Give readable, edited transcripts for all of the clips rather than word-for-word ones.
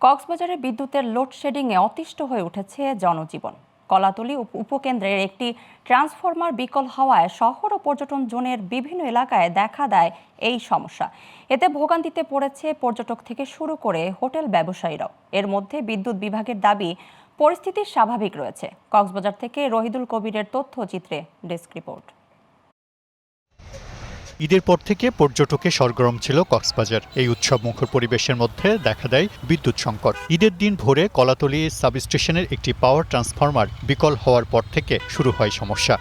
কক্সবাজারে বিদ্যুতের লোডশেডিংয়ে অতিষ্ঠ হয়ে উঠেছে জনজীবন। কলাতলী উপকেন্দ্রের একটি ট্রান্সফরমার বিকল হওয়ায় শহর ও পর্যটন জোনের বিভিন্ন এলাকায় দেখা দেয় এই সমস্যা। এতে ভোগান্তিতে পড়েছে পর্যটক থেকে শুরু করে হোটেল ব্যবসায়ীরাও। এর মধ্যে বিদ্যুৎ বিভাগের দাবি, পরিস্থিতি স্বাভাবিক রয়েছে। কক্সবাজার থেকে রহিদুল কবিরের তথ্যচিত্রে ডেস্ক রিপোর্ট। ঈদের পর থেকে পর্যটকে সরগরম ছিল কক্সবাজার। এই উৎসব মুখর পরিবেশের মধ্যে দেখা দেয় বিদ্যুৎ সংকট। ঈদের দিন ভোরে কলাতলী সাবস্টেশনের একটি পাওয়ার ট্রান্সফরমার বিকল হওয়ার পর থেকে শুরু হয় সমস্যা।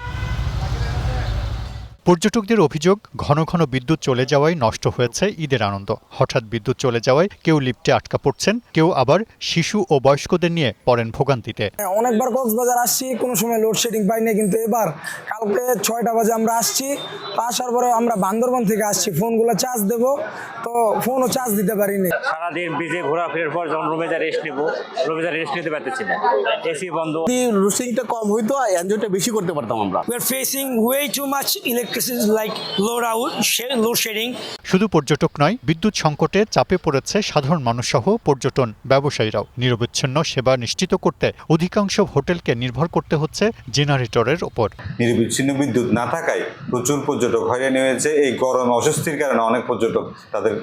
পর্যটকদের অভিযোগ, ঘন ঘন বিদ্যুৎ চলে যাওয়ায় নষ্ট হয়েছে ঈদের আনন্দ। হঠাৎ বিদ্যুৎ চলে যাওয়ায় কেউ লিফটে আটকা পড়ছেন, কেউ আবার শিশু ও বয়স্কদের নিয়ে পড়েন ভোগান্তিতে। অনেকবার কক্সবাজার আসছি, কোনো সময় লোডশেডিং পাইনি, কিন্তু এবার কালকে 6টা বাজে আমরা আসছি। আসার পরে আমরা বান্দরবান থেকে আসছি, ফোনগুলো চার্জ দেব, তো ফোনও চার্জ দিতে পারিনি। সারাদিন বিজে ঘোরাফেরার পর যখন রুমে যা রেস্ট নেবো, রুমে যা রেস্ট নিতে পারতেছি না, এসি বন্ধ। লুসিংটা কম হইতো, এনজয়টা বেশি করতে পারতাম আমরা। We are facing way too much electricity like load shedding. শুধু পর্যটক নয়, বিদ্যুৎ সংকটে চাপে পড়েছে সাধারণ মানুষ সহ পর্যটন ব্যবসায়ীরাও। নিরবচ্ছিন্ন সেবা নিশ্চিত করতে অধিকাংশ হোটেলকে নির্ভর করতে হচ্ছে জেনারেটরের ওপর। নিরবিচ্ছিন্ন বিদ্যুৎ না থাকায় প্রচুর পর্যটক হয়রানি হয়েছে। এই গরম অস্বস্তির কারণে অনেক পর্যটক তাদের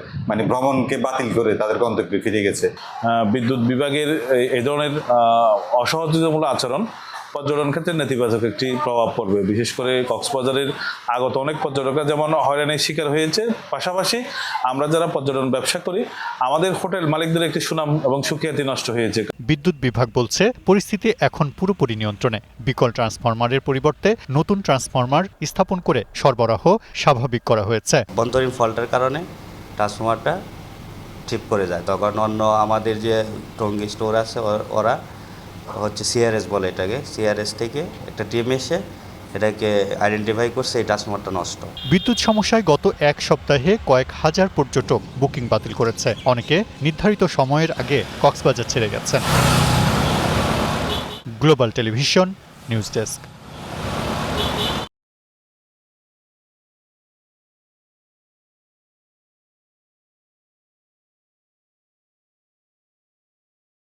ভ্রমণকে বাতিল করে তাদের গন্তব্যে ফিরে গেছে। বিদ্যুৎ বিভাগের এই ধরনের অসহযোগিতামূলক আচরণ পর্যটন ক্ষেত্রে নেতিবাচক একটি প্রভাব পড়বে। বিশেষ করে কক্সবাজারের আগত অনেক পর্যটকরা যেমন হয়রানির শিকার হয়েছে, পাশাপাশি আমরা যারা পর্যটন ব্যবসা করি, আমাদের হোটেল মালিকদের একটি সুনাম এবং সুখ্যাতি নষ্ট হয়েছে। বিদ্যুৎ বিভাগ বলছে, পরিস্থিতি এখন পুরোপুরি নিয়ন্ত্রণে। বিকল ট্রান্সফরমারের পরিবর্তে নতুন ট্রান্সফরমার স্থাপন করে সরবরাহ স্বাভাবিক করা হয়েছে। অভ্যন্তরীণ ফল্টের কারণে ট্রান্সফরমারটা ঠিক করে যায়, তখন অন্য আমাদের যে টঙ্গী স্টোর আছে ওরা হচ্ছে সিআরএস বলে এটাকে, সিআরএস থেকে একটা টিম এসে এটাকে আইডেন্টিফাই করছে এই ট্রান্সফরমারটা নষ্ট। বিদ্যুৎ সমস্যায় গত এক সপ্তাহে কয়েক হাজার পর্যটক বুকিং বাতিল করেছে। অনেকে নির্ধারিত সময়ের আগে কক্সবাজার ছেড়ে গেছেন। Global television news desk.